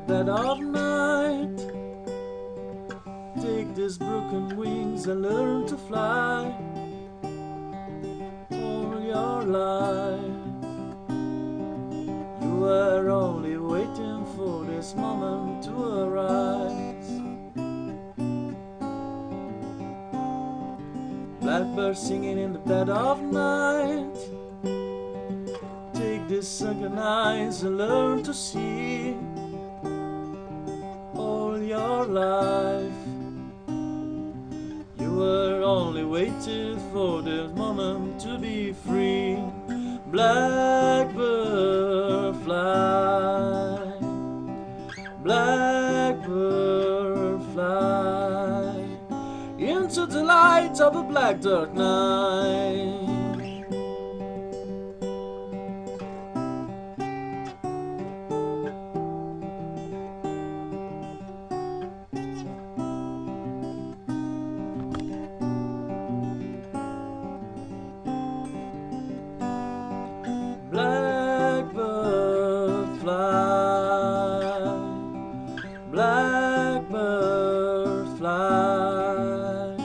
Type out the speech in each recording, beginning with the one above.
dead of night. Take these broken wings and learn to fly. All your life you were only waiting for this moment to arise. Blackbird singing in the dead of night. Take these sunken eyes and learn to see. All your life you were only waiting for this moment to be free. Blackbird fly, blackbird fly into the light of a black dark night. Blackbird fly, blackbird fly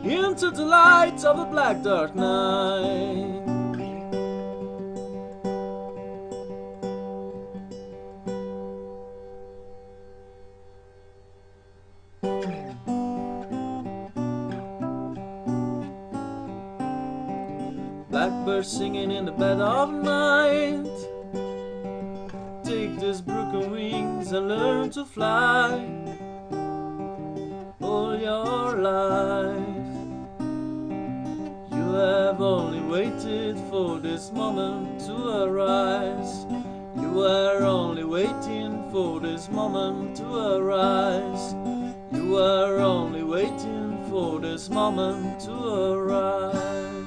into the light of a black dark night. Blackbird singing in the dead of night. Take these broken wings and learn to fly. All your life you have only waited for this moment to arise. You were only waiting for this moment to arise. You were only waiting for this moment to arise.